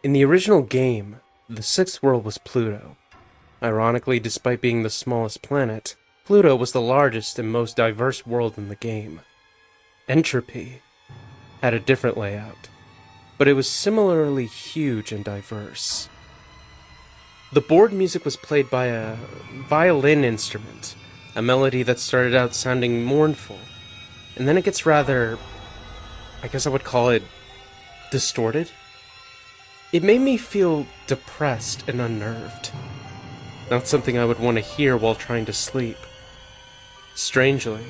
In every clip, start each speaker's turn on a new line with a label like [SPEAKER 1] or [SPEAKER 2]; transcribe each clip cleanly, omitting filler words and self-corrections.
[SPEAKER 1] In the original game, the sixth world was Pluto. Ironically, despite being the smallest planet, Pluto was the largest and most diverse world in the game. Entropy had a different layout, but it was similarly huge and diverse. The board music was played by a violin instrument, a melody that started out sounding mournful, and then it gets rather, I guess I would call it, distorted. It made me feel depressed and unnerved. Not something I would want to hear while trying to sleep. Strangely,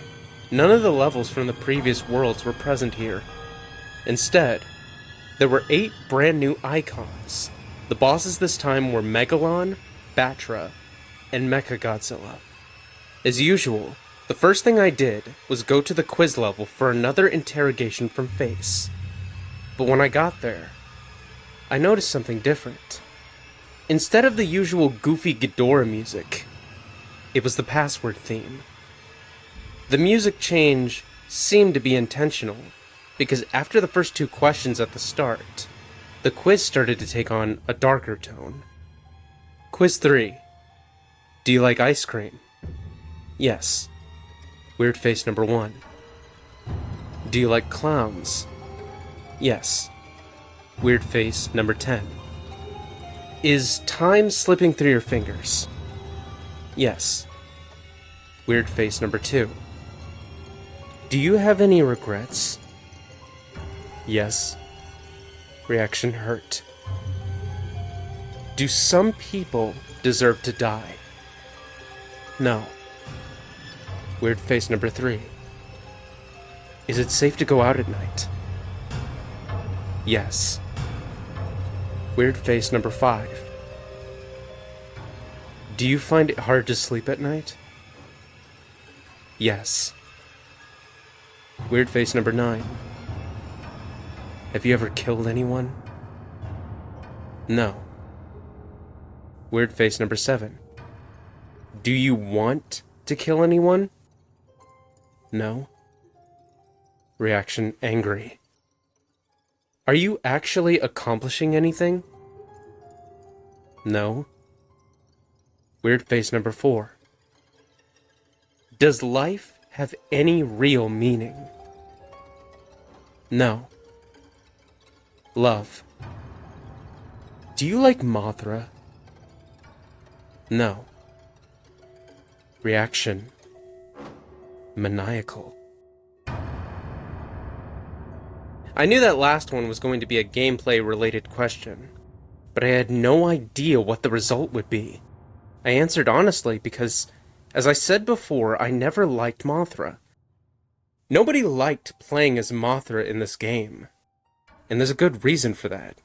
[SPEAKER 1] none of the levels from the previous worlds were present here. Instead, there were 8 brand new icons. The bosses this time were Megalon, Batra, and Godzilla. As usual, the first thing I did was go to the quiz level for another interrogation from Face. But when I got there, I noticed something different. Instead of the usual goofy Ghidorah music, it was the password theme. The music change seemed to be intentional, because after the first 2 questions at the start, the quiz started to take on a darker tone. Quiz 3. Do you like ice cream? Yes. Weird face number 1. Do you like clowns? Yes. Weird face number 10. Is time slipping through your fingers? Yes. Weird face number 2. Do you have any regrets? Yes. Reaction hurt. Do some people deserve to die? No. Weird face number 3. Is it safe to go out at night? Yes. Weird face number 5. Do you find it hard to sleep at night? Yes. Weird face number 9. Have you ever killed anyone? No. Weird face number 7. Do you want to kill anyone? No. Reaction angry. Are you actually accomplishing anything? No. Weird face number 4. Does life have any real meaning? No. Love. Do you like Mothra? No. Reaction. Maniacal. I knew that last one was going to be a gameplay-related question, but I had no idea what the result would be. I answered honestly because, as I said before, I never liked Mothra. Nobody liked playing as Mothra in this game, and there's a good reason for that.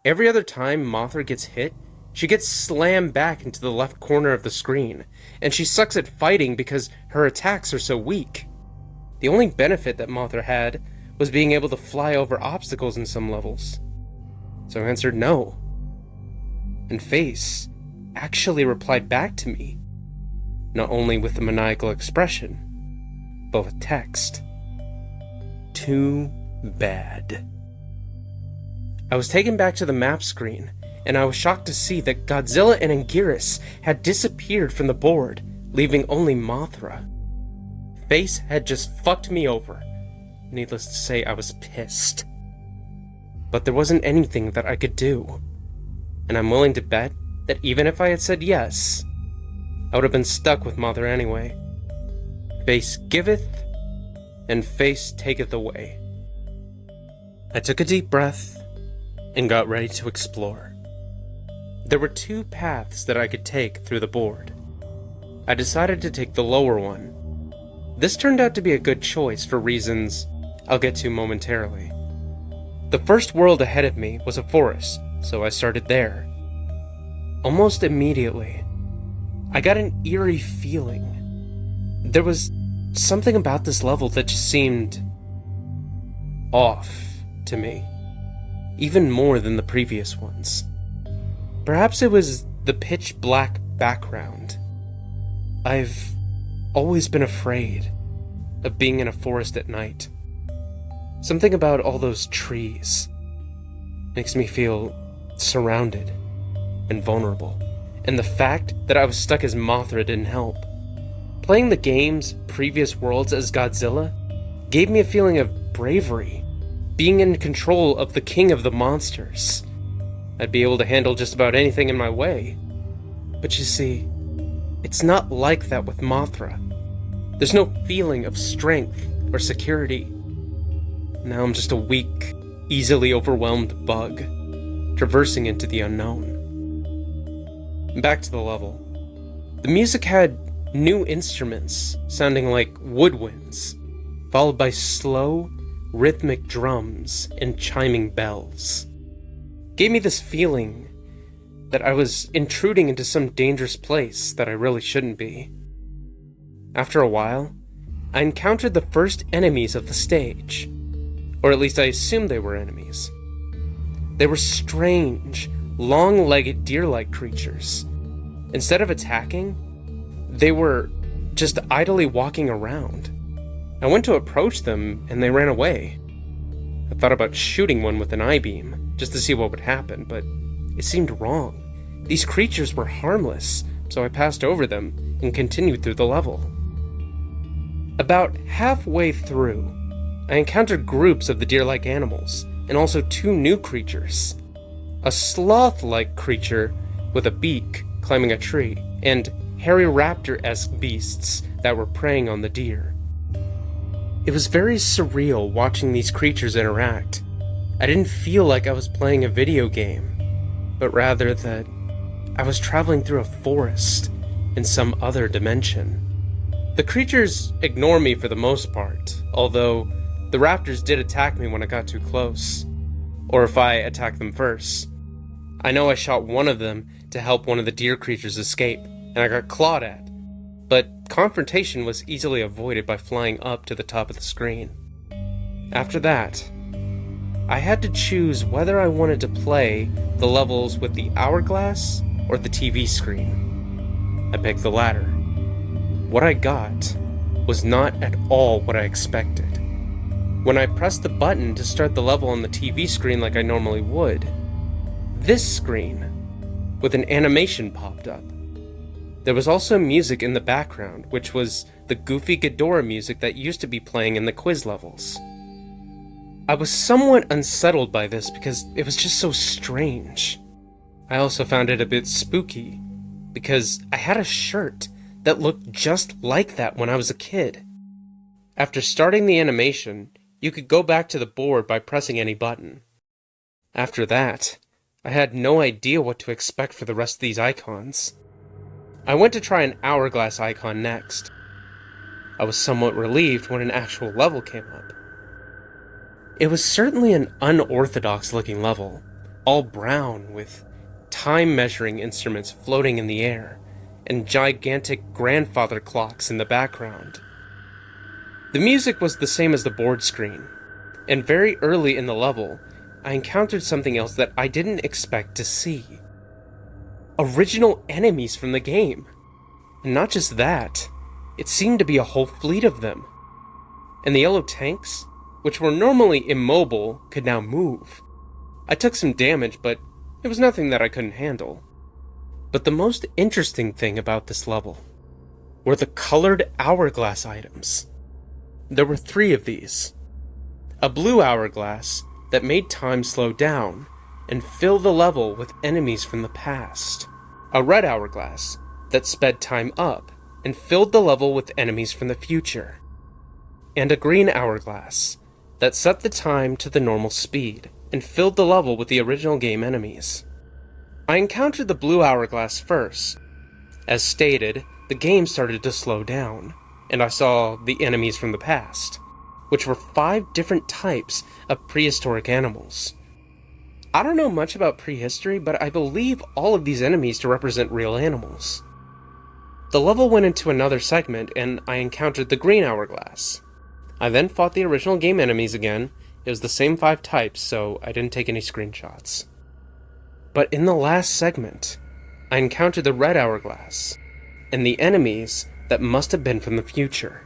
[SPEAKER 1] Every other time Mothra gets hit, she gets slammed back into the left corner of the screen, and she sucks at fighting because her attacks are so weak. The only benefit that Mothra had was being able to fly over obstacles in some levels. So I answered no. And Face actually replied back to me, not only with a maniacal expression, but with text. Too bad. I was taken back to the map screen, and I was shocked to see that Godzilla and Anguirus had disappeared from the board, leaving only Mothra. Face had just fucked me over. Needless to say, I was pissed. But there wasn't anything that I could do. And I'm willing to bet that even if I had said yes, I would have been stuck with Mothra anyway. Face giveth, and face taketh away. I took a deep breath, and got ready to explore. There were 2 paths that I could take through the board. I decided to take the lower one. This turned out to be a good choice for reasons I'll get to momentarily. The first world ahead of me was a forest, so I started there. Almost immediately, I got an eerie feeling. There was something about this level that just seemed off to me, even more than the previous ones. Perhaps it was the pitch black background. I've always been afraid of being in a forest at night. Something about all those trees makes me feel surrounded, and vulnerable. And the fact that I was stuck as Mothra didn't help. Playing the game's previous worlds as Godzilla gave me a feeling of bravery, being in control of the king of the monsters. I'd be able to handle just about anything in my way. But you see, it's not like that with Mothra. There's no feeling of strength or security. Now I'm just a weak, easily overwhelmed bug, traversing into the unknown. Back to the level. The music had new instruments sounding like woodwinds, followed by slow, rhythmic drums and chiming bells. Gave me this feeling that I was intruding into some dangerous place that I really shouldn't be. After a while, I encountered the first enemies of the stage, or at least I assumed they were enemies. They were strange, long-legged deer-like creatures. Instead of attacking, they were just idly walking around. I went to approach them and they ran away. I thought about shooting one with an I-beam, just to see what would happen, but it seemed wrong. These creatures were harmless, so I passed over them and continued through the level. About halfway through, I encountered groups of the deer-like animals, and also two new creatures. A sloth-like creature with a beak climbing a tree, and hairy raptor-esque beasts that were preying on the deer. It was very surreal watching these creatures interact. I didn't feel like I was playing a video game, but rather that I was traveling through a forest in some other dimension. The creatures ignore me for the most part, although the raptors did attack me when I got too close, or if I attacked them first. I know I shot one of them to help one of the deer creatures escape, and I got clawed at, but confrontation was easily avoided by flying up to the top of the screen. After that, I had to choose whether I wanted to play the levels with the hourglass or the TV screen. I picked the latter. What I got was not at all what I expected. When I pressed the button to start the level on the TV screen like I normally would, this screen with an animation popped up. There was also music in the background, which was the goofy Ghidorah music that used to be playing in the quiz levels. I was somewhat unsettled by this because it was just so strange. I also found it a bit spooky, because I had a shirt that looked just like that when I was a kid. After starting the animation, you could go back to the board by pressing any button. After that, I had no idea what to expect for the rest of these icons. I went to try an hourglass icon next. I was somewhat relieved when an actual level came up. It was certainly an unorthodox looking level, all brown with time measuring instruments floating in the air, and gigantic grandfather clocks in the background. The music was the same as the board screen, and very early in the level, I encountered something else that I didn't expect to see. Original enemies from the game. And not just that, it seemed to be a whole fleet of them. And the yellow tanks, which were normally immobile, could now move. I took some damage, but it was nothing that I couldn't handle. But the most interesting thing about this level were the colored hourglass items. There were 3 of these. A blue hourglass that made time slow down and fill the level with enemies from the past. A red hourglass that sped time up and filled the level with enemies from the future. And a green hourglass that set the time to the normal speed and filled the level with the original game enemies. I encountered the blue hourglass first. As stated, the game started to slow down, and I saw the enemies from the past, which were 5 different types of prehistoric animals. I don't know much about prehistory, but I believe all of these enemies to represent real animals. The level went into another segment, and I encountered the green hourglass. I then fought the original game enemies again. It was the same 5 types, so I didn't take any screenshots. But in the last segment, I encountered the red hourglass, and the enemies that must have been from the future.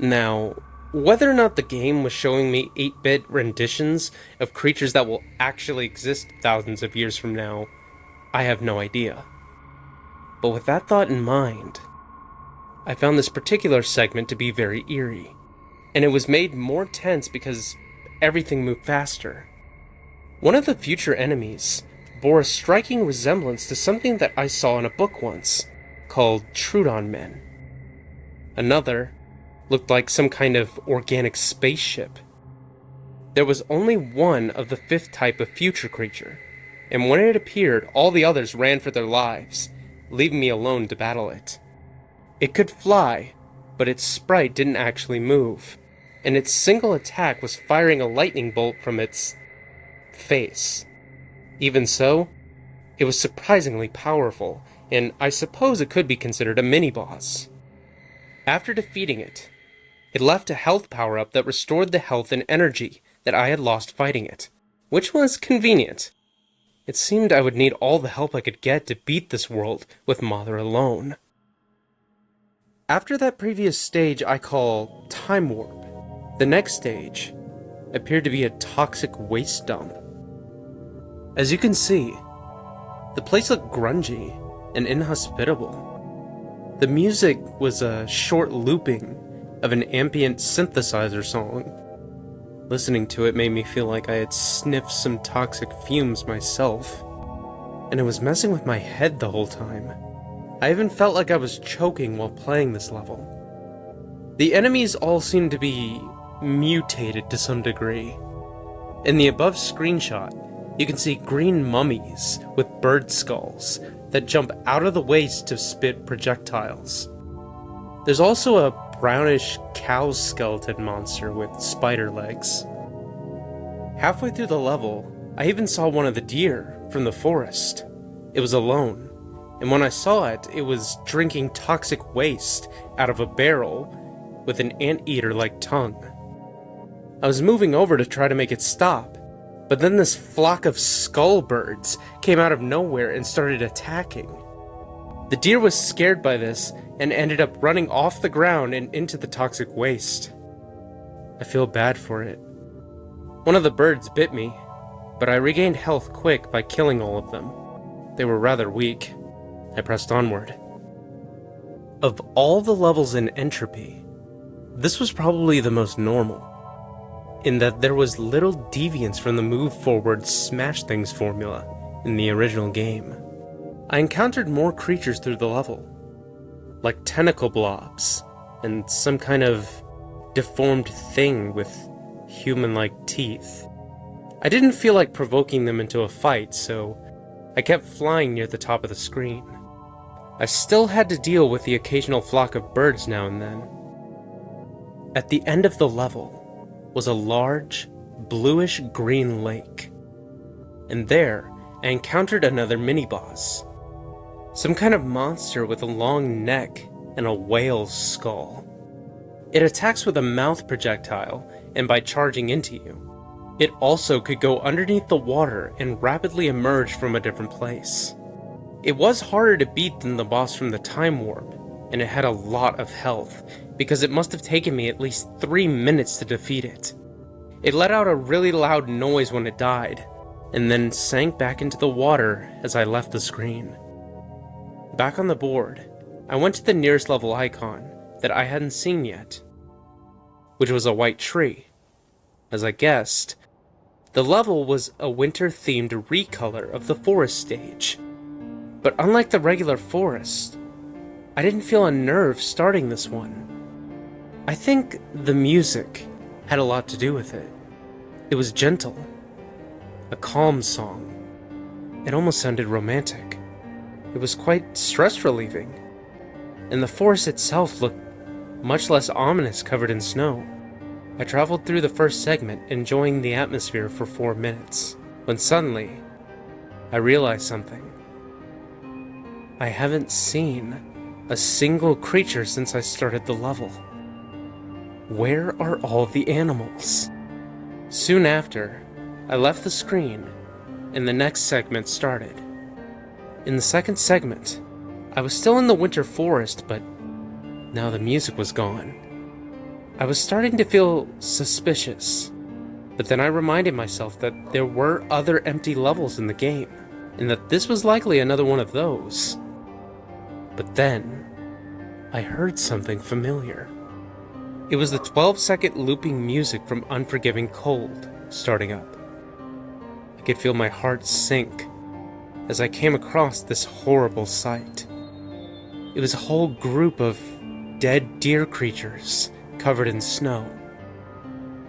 [SPEAKER 1] Now, Whether or not the game was showing me 8-bit renditions of creatures that will actually exist thousands of years from now, I have no idea. But with that thought in mind, I found this particular segment to be very eerie, and it was made more tense because everything moved faster. One of the future enemies bore a striking resemblance to something that I saw in a book once, called Trudon Men. Another looked like some kind of organic spaceship. There was only one of the 5th type of future creature, and when it appeared, all the others ran for their lives, leaving me alone to battle it. It could fly, but its sprite didn't actually move, and its single attack was firing a lightning bolt from its face. Even so, it was surprisingly powerful, and I suppose it could be considered a mini-boss. After defeating it, it left a health power-up that restored the health and energy that I had lost fighting it, which was convenient. It seemed I would need all the help I could get to beat this world with Mother alone. After that previous stage I call Time Warp, the next stage appeared to be a toxic waste dump. As you can see, the place looked grungy and inhospitable. The music was a short looping of an ambient synthesizer song. Listening to it made me feel like I had sniffed some toxic fumes myself, and it was messing with my head the whole time. I even felt like I was choking while playing this level. The enemies all seemed to be mutated to some degree. In the above screenshot, you can see green mummies with bird skulls that jump out of the waste to spit projectiles. There's also a brownish cow skeleton monster with spider legs. Halfway through the level, I even saw one of the deer from the forest. It was alone, and when I saw it, it was drinking toxic waste out of a barrel with an anteater-like tongue. I was moving over to try to make it stop, but then this flock of skull birds came out of nowhere and started attacking. The deer was scared by this and ended up running off the ground and into the toxic waste. I feel bad for it. One of the birds bit me, but I regained health quick by killing all of them. They were rather weak. I pressed onward. Of all the levels in Entropy, this was probably the most normal, in that there was little deviance from the move forward smash things formula in the original game. I encountered more creatures through the level, like tentacle blobs, and some kind of deformed thing with human-like teeth. I didn't feel like provoking them into a fight, so I kept flying near the top of the screen. I still had to deal with the occasional flock of birds now and then. At the end of the level was a large, bluish-green lake, and there I encountered another mini-boss. Some kind of monster with a long neck and a whale's skull. It attacks with a mouth projectile and by charging into you. It also could go underneath the water and rapidly emerge from a different place. It was harder to beat than the boss from the Time Warp, and it had a lot of health, because it must have taken me at least 3 minutes to defeat it. It let out a really loud noise when it died, and then sank back into the water as I left the screen. Back on the board, I went to the nearest level icon that I hadn't seen yet, which was a white tree. As I guessed, the level was a winter-themed recolor of the forest stage. But unlike the regular forest, I didn't feel unnerved starting this one. I think the music had a lot to do with it. It was gentle, a calm song. It almost sounded romantic. It was quite stress-relieving, and the forest itself looked much less ominous covered in snow. I traveled through the first segment, enjoying the atmosphere for 4 minutes, when suddenly, I realized something. I haven't seen a single creature since I started the level. Where are all the animals? Soon after, I left the screen, and the next segment started. In the second segment, I was still in the winter forest, but now the music was gone. I was starting to feel suspicious, but then I reminded myself that there were other empty levels in the game, and that this was likely another one of those. But then, I heard something familiar. It was the 12-second looping music from Unforgiving Cold starting up. I could feel my heart sink as I came across this horrible sight. It was a whole group of dead deer creatures covered in snow.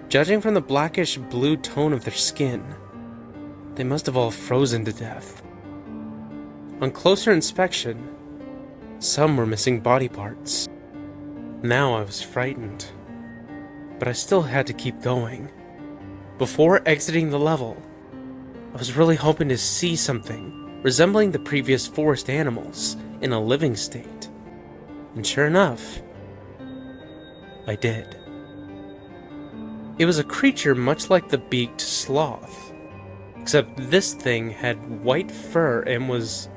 [SPEAKER 1] Judging from the blackish blue tone of their skin, they must have all frozen to death. On closer inspection, some were missing body parts. Now I was frightened, but I still had to keep going. Before exiting the level, I was really hoping to see something resembling the previous forest animals in a living state. And sure enough, I did. It was a creature much like the beaked sloth, except this thing had white fur and was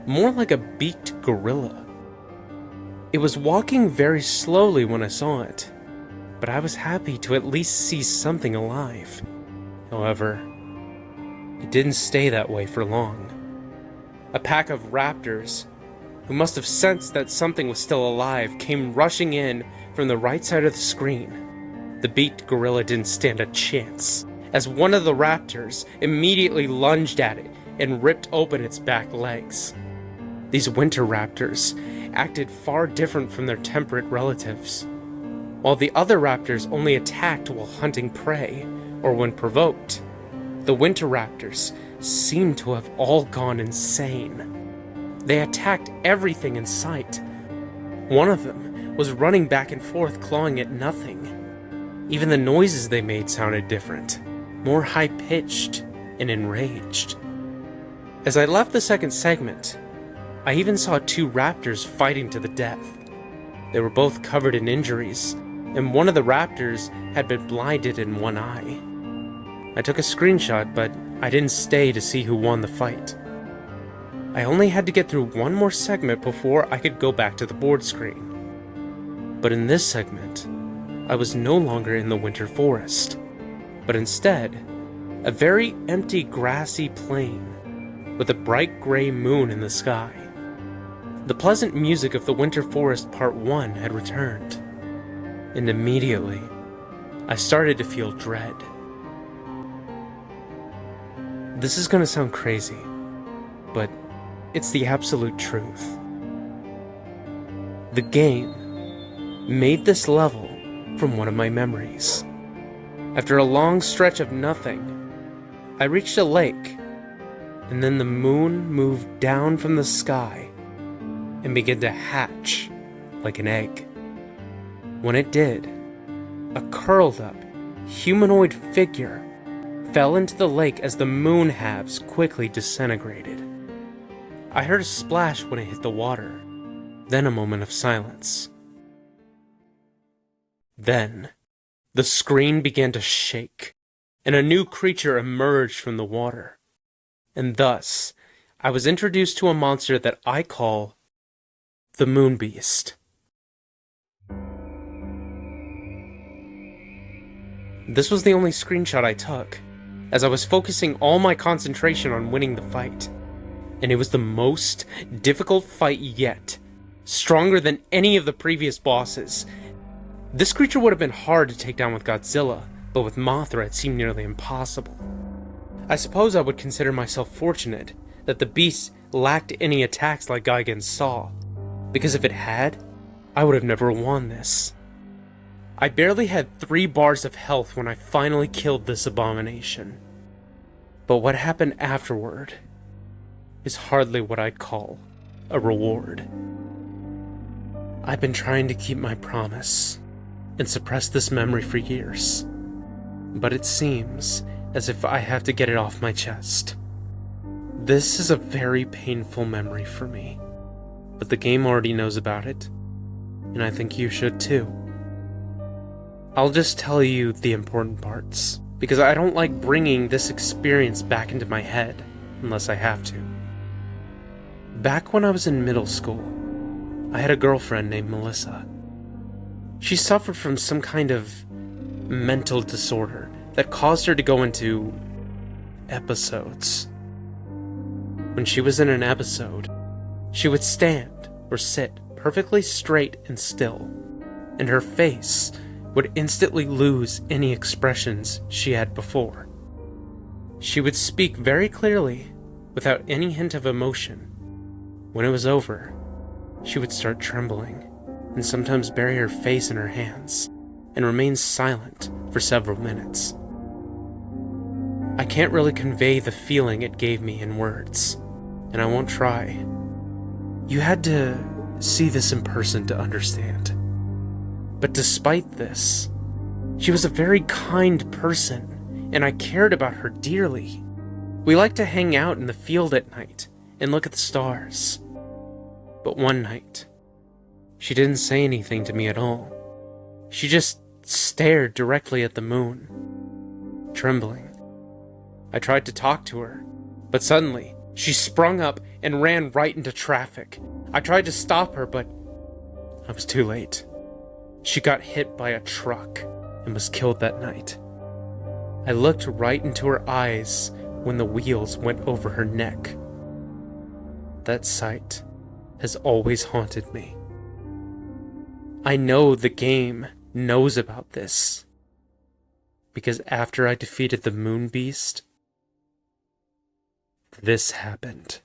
[SPEAKER 1] more like a beaked gorilla. It was walking very slowly when I saw it, but I was happy to at least see something alive. However, it didn't stay that way for long. A pack of raptors, who must have sensed that something was still alive, came rushing in from the right side of the screen. The beaked gorilla didn't stand a chance, as one of the raptors immediately lunged at it and ripped open its back legs. These winter raptors acted far different from their temperate relatives. While the other raptors only attacked while hunting prey, or when provoked, the winter raptors seemed to have all gone insane. They attacked everything in sight. One of them was running back and forth, clawing at nothing. Even the noises they made sounded different, more high-pitched and enraged. As I left the second segment, I even saw two raptors fighting to the death. They were both covered in injuries, and one of the raptors had been blinded in one eye. I took a screenshot, but I didn't stay to see who won the fight. I only had to get through one more segment before I could go back to the board screen. But in this segment, I was no longer in the winter forest, but instead, a very empty grassy plain with a bright gray moon in the sky. The pleasant music of the Winter Forest Part 1 had returned, and immediately, I started to feel dread. This is gonna sound crazy, but it's the absolute truth. The game made this level from one of my memories. After a long stretch of nothing, I reached a lake, and then the moon moved down from the sky and began to hatch like an egg. When it did, a curled up, humanoid figure fell into the lake as the moon halves quickly disintegrated. I heard a splash when it hit the water, then a moment of silence. Then, the screen began to shake, and a new creature emerged from the water. And thus, I was introduced to a monster that I call the Moon Beast. This was the only screenshot I took, as I was focusing all my concentration on winning the fight. And it was the most difficult fight yet, stronger than any of the previous bosses. This creature would have been hard to take down with Godzilla, but with Mothra it seemed nearly impossible. I suppose I would consider myself fortunate that the beast lacked any attacks like Gigan's Saw, because if it had, I would have never won this. I barely had 3 bars of health when I finally killed this abomination. But what happened afterward is hardly what I'd call a reward. I've been trying to keep my promise and suppress this memory for years, but it seems as if I have to get it off my chest. This is a very painful memory for me, but the game already knows about it, and I think you should too. I'll just tell you the important parts, because I don't like bringing this experience back into my head unless I have to. Back when I was in middle school, I had a girlfriend named Melissa. She suffered from some kind of mental disorder that caused her to go into episodes. When she was in an episode, she would stand or sit perfectly straight and still, and her face would instantly lose any expressions she had before. She would speak very clearly, without any hint of emotion. When it was over, she would start trembling, and sometimes bury her face in her hands, and remain silent for several minutes. I can't really convey the feeling it gave me in words, and I won't try. You had to see this in person to understand. But despite this, she was a very kind person, and I cared about her dearly. We liked to hang out in the field at night and look at the stars. But one night, she didn't say anything to me at all. She just stared directly at the moon, trembling. I tried to talk to her, but suddenly, she sprung up and ran right into traffic. I tried to stop her, but I was too late. She got hit by a truck and was killed that night. I looked right into her eyes when the wheels went over her neck. That sight has always haunted me. I know the game knows about this, because after I defeated the Moon Beast, this happened.